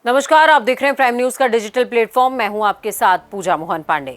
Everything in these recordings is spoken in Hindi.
नमस्कार, आप देख रहे हैं प्राइम न्यूज का डिजिटल प्लेटफॉर्म। मैं हूं आपके साथ पूजा मोहन पांडे।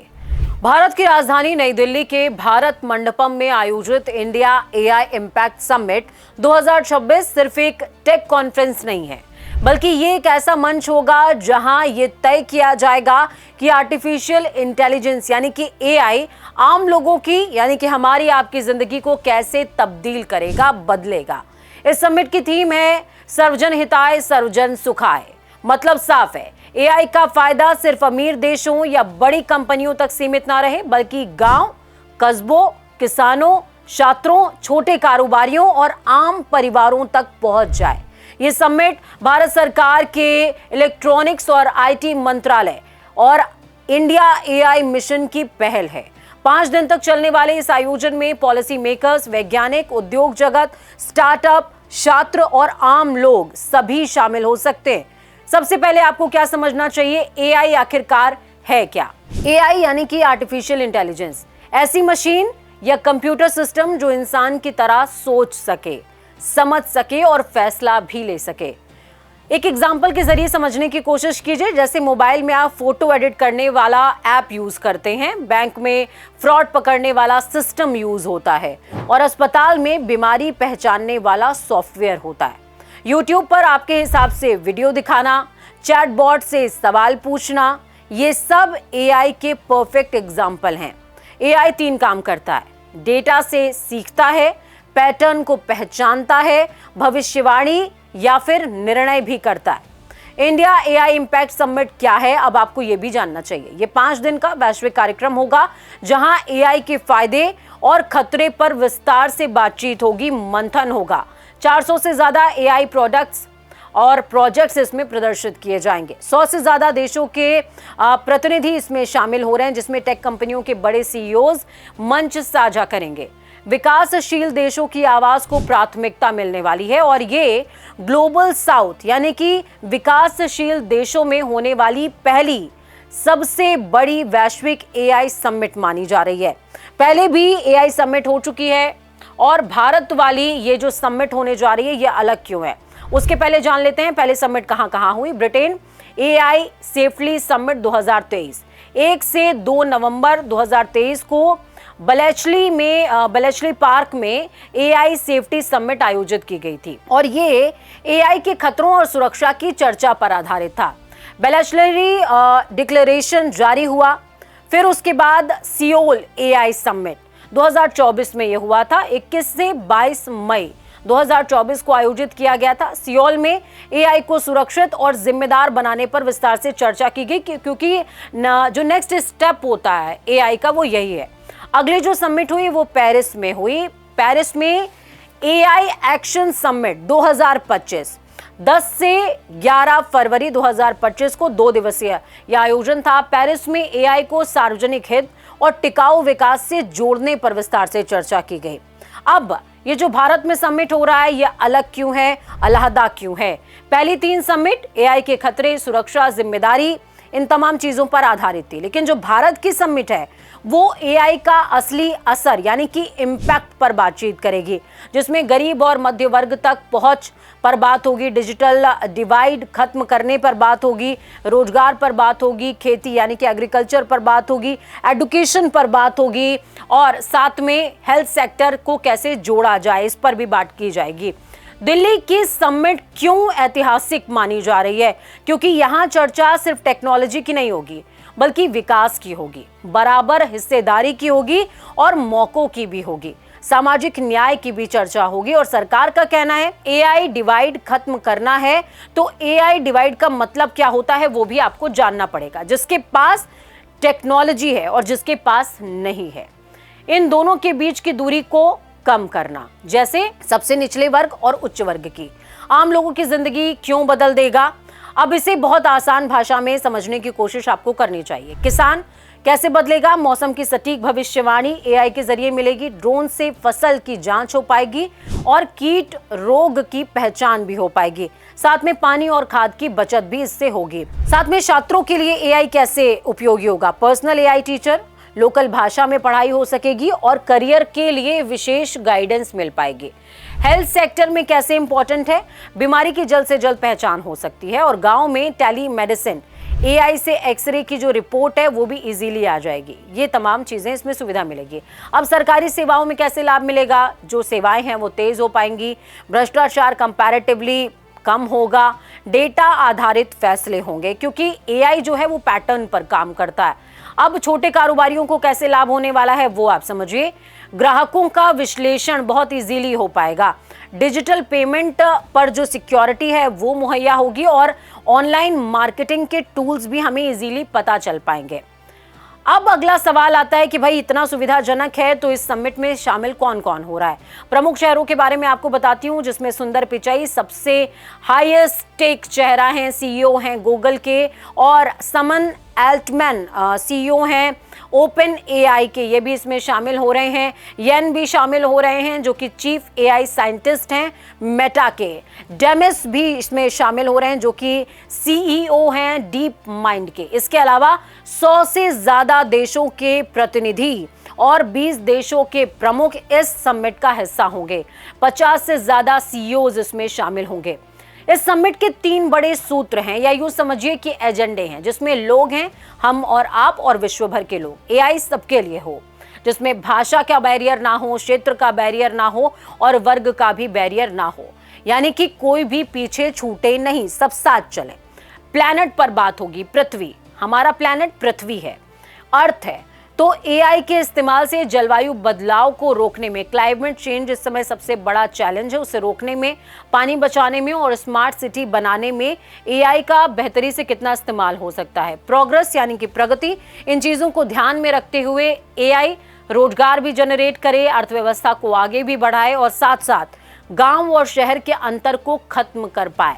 भारत की राजधानी नई दिल्ली के भारत मंडपम में आयोजित इंडिया एआई इम्पैक्ट समिट 2026 सिर्फ एक टेक कॉन्फ्रेंस नहीं है, बल्कि ये एक ऐसा मंच होगा जहां ये तय किया जाएगा कि आर्टिफिशियल इंटेलिजेंस यानी कि एआई आम लोगों की यानी कि हमारी आपकी जिंदगी को कैसे तब्दील करेगा, बदलेगा। इस समिट की थीम है सर्वजन हिताय सर्वजन सुखाय। मतलब साफ है, एआई का फायदा सिर्फ अमीर देशों या बड़ी कंपनियों तक सीमित ना रहे, बल्कि गांव, कस्बों, किसानों, छात्रों, छोटे कारोबारियों और आम परिवारों तक पहुंच जाए। ये समिट भारत सरकार के इलेक्ट्रॉनिक्स और आईटी मंत्रालय और इंडिया एआई मिशन की पहल है। 5 दिन तक चलने वाले इस आयोजन में पॉलिसी मेकर्स, वैज्ञानिक, उद्योग जगत, स्टार्टअप, छात्र और आम लोग सभी शामिल हो सकते हैं। सबसे पहले आपको क्या समझना चाहिए, एआई आखिरकार है क्या? एआई यानी कि आर्टिफिशियल इंटेलिजेंस, ऐसी मशीन या कंप्यूटर सिस्टम जो इंसान की तरह सोच सके, समझ सके और फैसला भी ले सके। एक एग्जांपल के जरिए समझने की कोशिश कीजिए। जैसे मोबाइल में आप फोटो एडिट करने वाला ऐप यूज करते हैं, बैंक में फ्रॉड पकड़ने वाला सिस्टम यूज होता है और अस्पताल में बीमारी पहचानने वाला सॉफ्टवेयर होता है। यूट्यूब पर आपके हिसाब से वीडियो दिखाना, चैटबॉट से सवाल पूछना, ये सब एआई के परफेक्ट एग्जाम्पल हैं। एआई 3 काम करता है, डेटा से सीखता है, पैटर्न को पहचानता है, भविष्यवाणी या फिर निर्णय भी करता है। इंडिया एआई इम्पैक्ट समिट क्या है, अब आपको यह भी जानना चाहिए। ये 5 दिन का वैश्विक कार्यक्रम होगा जहां एआई के फायदे और खतरे पर विस्तार से बातचीत होगी, मंथन होगा। 400 से ज्यादा एआई प्रोडक्ट्स और प्रोजेक्ट्स इसमें प्रदर्शित किए जाएंगे। 100 से ज्यादा देशों के प्रतिनिधि इसमें शामिल हो रहे हैं, जिसमें टेक कंपनियों के बड़े सीईओज मंच साझा करेंगे। विकासशील देशों की आवाज को प्राथमिकता मिलने वाली है और ये ग्लोबल साउथ यानी कि विकासशील देशों में होने वाली पहली सबसे बड़ी वैश्विक एआई समिट मानी जा रही है। पहले भी एआई समिट हो चुकी है और भारत वाली ये जो समिट होने जा रही है ये अलग क्यों है, उसके पहले जान लेते हैं पहले समिट कहां हुई। ब्रिटेन एआई सेफली समिट 2023 1 से 2 नवंबर 2023 को बलेचली पार्क में एआई सेफ्टी समिट आयोजित की गई थी और ये एआई के खतरों और सुरक्षा की चर्चा पर आधारित था। बलेचली डिक्लेरेशन जारी हुआ, फिर उसके बाद सियोल एआई समिट 2024 में यह हुआ था। 21 से 22 मई 2024 को आयोजित किया गया था। सियोल में एआई को सुरक्षित और जिम्मेदार बनाने पर विस्तार से चर्चा की गई, क्योंकि जो नेक्स्ट स्टेप होता है एआई का वो यही है। अगली जो समिट हुई वो पेरिस में हुई। पेरिस में एआई एक्शन समिट 2025 10 से 11 फरवरी 2025 को 2 दिवसीय यह आयोजन था। पेरिस में एआई को सार्वजनिक हित और टिकाऊ विकास से जोड़ने पर विस्तार से चर्चा की गई। अब ये जो भारत में समिट हो रहा है ये अलग क्यों है, अलहदा क्यों है? पहली 3 समिट एआई के खतरे, सुरक्षा, जिम्मेदारी, इन तमाम चीजों पर आधारित थी, लेकिन जो भारत की समिट है वो एआई का असली असर यानी कि इम्पैक्ट पर बातचीत करेगी, जिसमें गरीब और मध्य वर्ग तक पहुंच पर बात होगी, डिजिटल डिवाइड खत्म करने पर बात होगी, रोजगार पर बात होगी, खेती यानी कि एग्रीकल्चर पर बात होगी, एजुकेशन पर बात होगी और साथ में हेल्थ सेक्टर को कैसे जोड़ा जाए इस पर भी बात की जाएगी। दिल्ली की समिट क्यों ऐतिहासिक मानी जा रही है? क्योंकि यहाँ चर्चा सिर्फ टेक्नोलॉजी की नहीं होगी, बल्कि विकास की होगी, बराबर हिस्सेदारी की होगी और मौकों की भी होगी, सामाजिक न्याय की भी चर्चा होगी। और सरकार का कहना है एआई डिवाइड खत्म करना है, तो एआई डिवाइड का मतलब क्या होता है वो भी आपको जानना पड़ेगा। जिसके पास टेक्नोलॉजी है और जिसके पास नहीं है, इन दोनों के बीच की दूरी को कम करना, जैसे सबसे निचले वर्ग और उच्च वर्ग की, आम लोगों की जिंदगी क्यों बदल देगा। अब इसे बहुत आसान भाषा में समझने की कोशिश आपको करनी चाहिए। किसान कैसे बदलेगा? मौसम की सटीक भविष्यवाणी एआई के जरिए मिलेगी, ड्रोन से फसल की जांच हो पाएगी और कीट रोग की पहचान भी हो पाएगी, साथ में पानी और खाद की बचत भी इससे होगी। साथ में छात्रों के लिए एआई कैसे उपयोगी होगा? पर्सनल एआई टीचर, लोकल भाषा में पढ़ाई हो सकेगी और करियर के लिए विशेष गाइडेंस मिल पाएगी। हेल्थ सेक्टर में कैसे इंपॉर्टेंट है, बीमारी की जल्द से जल्द पहचान हो सकती है और गांव में टेली मेडिसिन, एआई से एक्सरे की जो रिपोर्ट है वो भी इजीली आ जाएगी। ये तमाम चीजें इसमें सुविधा मिलेगी। अब सरकारी सेवाओं में कैसे लाभ मिलेगा, जो सेवाएं हैं वो तेज हो पाएंगी, भ्रष्टाचार कंपैरेटिवली कम होगा, डेटा आधारित फैसले होंगे क्योंकि एआई जो है वो पैटर्न पर काम करता है। अब छोटे कारोबारियों को कैसे लाभ होने वाला है वो आप समझिए। ग्राहकों का विश्लेषण बहुत इजीली हो पाएगा, डिजिटल पेमेंट पर जो सिक्योरिटी है वो मुहैया होगी और ऑनलाइन मार्केटिंग के टूल्स भी हमें इजीली पता चल पाएंगे। अब अगला सवाल आता है कि भाई इतना सुविधाजनक है तो इस समिट में शामिल कौन कौन हो रहा है। प्रमुख शहरों के बारे में आपको बताती हूँ, जिसमें सुंदर पिचाई सबसे हाईएस्ट टेक चेहरा हैं, सीईओ हैं गूगल के, और समन एल्टमैन सीईओ हैं ओपन एआई के, ये भी इसमें शामिल हो रहे हैं। येन भी शामिल हो रहे हैं जो कि चीफ एआई साइंटिस्ट हैं मेटा के। डेमिस भी इसमें शामिल हो रहे हैं जो कि सीईओ हैं डीप माइंड के। इसके अलावा 100 से ज्यादा देशों के प्रतिनिधि और 20 देशों के प्रमुख इस समिट का हिस्सा होंगे। 50 से ज्यादा सीईओज इसमें शामिल होंगे। इस समिट के 3 बड़े सूत्र हैं या यूं समझिए कि एजेंडे हैं, जिसमें लोग हैं, हम और आप और विश्व भर के लोग। एआई सबके लिए हो, जिसमें भाषा का बैरियर ना हो, क्षेत्र का बैरियर ना हो और वर्ग का भी बैरियर ना हो, यानी कि कोई भी पीछे छूटे नहीं, सब साथ चले। प्लैनेट पर बात होगी, पृथ्वी, हमारा प्लैनेट पृथ्वी है, अर्थ है, तो एआई के इस्तेमाल से जलवायु बदलाव को रोकने में, क्लाइमेट चेंज इस समय सबसे बड़ा चैलेंज है, उसे रोकने में, पानी बचाने में और स्मार्ट सिटी बनाने में एआई का बेहतरी से कितना इस्तेमाल हो सकता है। प्रोग्रेस यानी कि प्रगति, इन चीजों को ध्यान में रखते हुए एआई रोजगार भी जनरेट करे, अर्थव्यवस्था को आगे भी बढ़ाए और साथ साथ गांव और शहर के अंतर को खत्म कर पाए।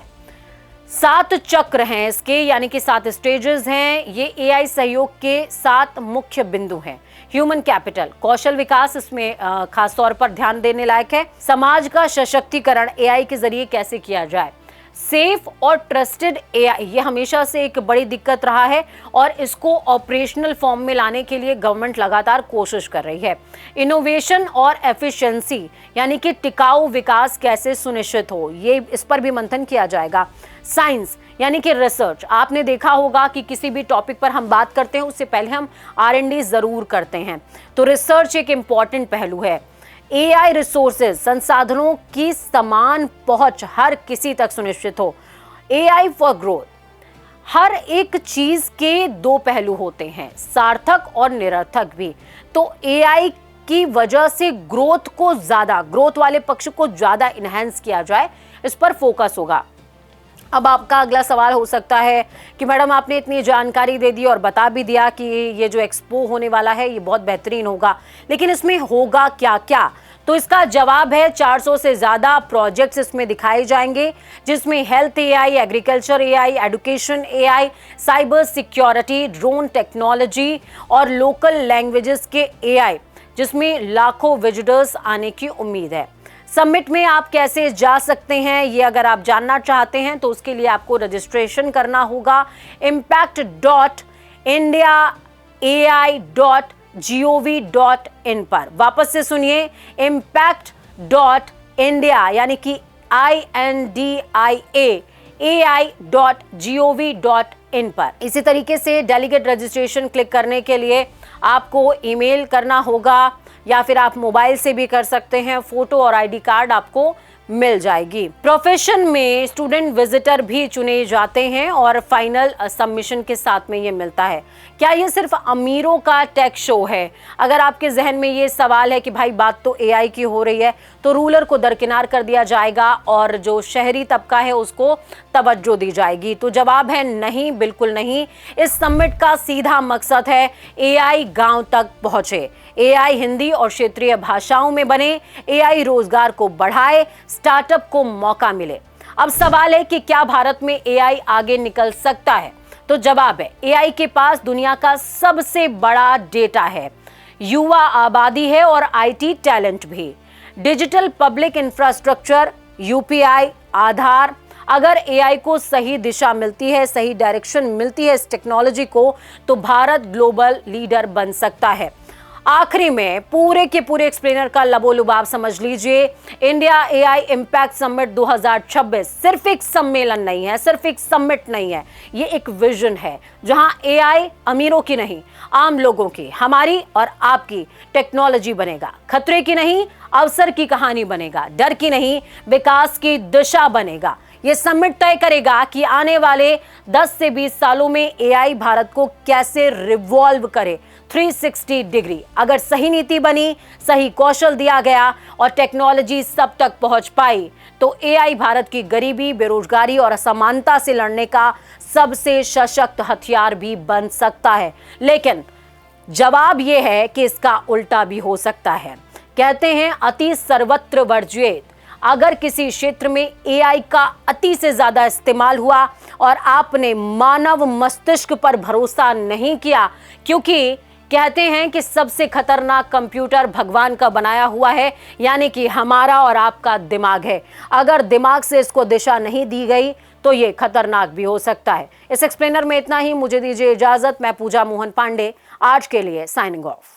7 चक्र हैं इसके, यानी कि 7 स्टेजेस हैं। ये एआई सहयोग के 7 मुख्य बिंदु हैं। ह्यूमन कैपिटल, कौशल विकास इसमें खास तौर पर ध्यान देने लायक है। समाज का सशक्तिकरण एआई के जरिए कैसे किया जाए। सेफ और ट्रस्टेड एआई, ये हमेशा से एक बड़ी दिक्कत रहा है और इसको ऑपरेशनल फॉर्म में लाने के लिए गवर्नमेंट लगातार कोशिश कर रही है। इनोवेशन और एफिशिएंसी, यानी कि टिकाऊ विकास कैसे सुनिश्चित हो, ये इस पर भी मंथन किया जाएगा। साइंस यानी कि रिसर्च, आपने देखा होगा कि किसी भी टॉपिक पर हम बात करते हैं उससे पहले हम R&D जरूर करते हैं, तो रिसर्च एक इंपॉर्टेंट पहलू है। एआई रिसोर्सेज, संसाधनों की समान पहुंच हर किसी तक सुनिश्चित हो। एआई फॉर ग्रोथ, हर एक चीज के 2 पहलू होते हैं, सार्थक और निरर्थक भी, तो एआई की वजह से ग्रोथ वाले पक्ष को ज्यादा इनहेंस किया जाए, इस पर फोकस होगा। अब आपका अगला सवाल हो सकता है कि मैडम आपने इतनी जानकारी दे दी और बता भी दिया कि ये जो एक्सपो होने वाला है ये बहुत बेहतरीन होगा, लेकिन इसमें होगा क्या क्या? तो इसका जवाब है 400 से ज़्यादा प्रोजेक्ट्स इसमें दिखाए जाएंगे, जिसमें health AI, agriculture AI, education AI, cyber security, drone technology और लोकल लैंग्वेजेस के एआई, जिसमें लाखों विजिटर्स आने की उम्मीद है। समिट में आप कैसे जा सकते हैं, ये अगर आप जानना चाहते हैं तो उसके लिए आपको रजिस्ट्रेशन करना होगा impact.indiaai.gov.in पर। वापस से सुनिए, impact.india यानी कि INDIA.ai.gov.in पर। इसी तरीके से डेलीगेट रजिस्ट्रेशन क्लिक करने के लिए आपको ईमेल करना होगा या फिर आप मोबाइल से भी कर सकते हैं। फोटो और आईडी कार्ड आपको मिल जाएगी। प्रोफेशन में स्टूडेंट विजिटर भी चुने जाते हैं और फाइनल सबमिशन के साथ में ये मिलता है। क्या ये सिर्फ अमीरों का टेक शो है? अगर आपके जहन में ये सवाल है कि भाई बात तो एआई की हो रही है, तो रूलर को दरकिनार कर दिया जाएगा और जो शहरी तबका है उसको तवज्जो दी जाएगी, तो जवाब है नहीं, बिल्कुल नहीं। इस समिट का सीधा मकसद है एआई गांव तक पहुंचे, एआई हिंदी और क्षेत्रीय भाषाओं में बने, एआई रोजगार को बढ़ाए, स्टार्टअप को मौका मिले। अब सवाल है कि क्या भारत में एआई आगे निकल सकता है? तो जवाब है एआई के पास दुनिया का सबसे बड़ा डेटा है, युवा आबादी है और आईटी टैलेंट भी, डिजिटल पब्लिक इंफ्रास्ट्रक्चर, यूपीआई, आधार। अगर एआई को सही दिशा मिलती है, सही डायरेक्शन मिलती है इस टेक्नोलॉजी को, तो भारत ग्लोबल लीडर बन सकता है। आखिरी में पूरे के पूरे एक्सप्लेनर का लबोलुबाब समझ लीजिए। इंडिया एआई इम्पैक्ट समिट 2026 सिर्फ एक सम्मेलन नहीं है, सिर्फ एक समिट नहीं है, ये एक विजन है जहां एआई अमीरों की नहीं, आम लोगों की, हमारी और आपकी टेक्नोलॉजी बनेगा। खतरे की नहीं, अवसर की कहानी बनेगा। डर की नहीं, विकास की दिशा बनेगा। यह समिट तय करेगा कि आने वाले 10 से 20 सालों में एआई भारत को कैसे रिवॉल्व करे 360 डिग्री। अगर सही नीति बनी, सही कौशल दिया गया और टेक्नोलॉजी सब तक पहुंच पाई तो एआई भारत की गरीबी, बेरोजगारी और असमानता से लड़ने का सबसे सशक्त हथियार भी बन सकता है। लेकिन जवाब यह है कि इसका उल्टा भी हो सकता है। कहते हैं अति सर्वत्र वर्ज्येत। अगर किसी क्षेत्र में एआई का अति से ज्यादा इस्तेमाल हुआ और आपने मानव मस्तिष्क पर भरोसा नहीं किया, क्योंकि कहते हैं कि सबसे खतरनाक कंप्यूटर भगवान का बनाया हुआ है, यानी कि हमारा और आपका दिमाग है। अगर दिमाग से इसको दिशा नहीं दी गई तो ये खतरनाक भी हो सकता है। इस एक्सप्लेनर में इतना ही। मुझे दीजिए इजाजत। मैं पूजा मोहन पांडे आज के लिए साइनिंग ऑफ।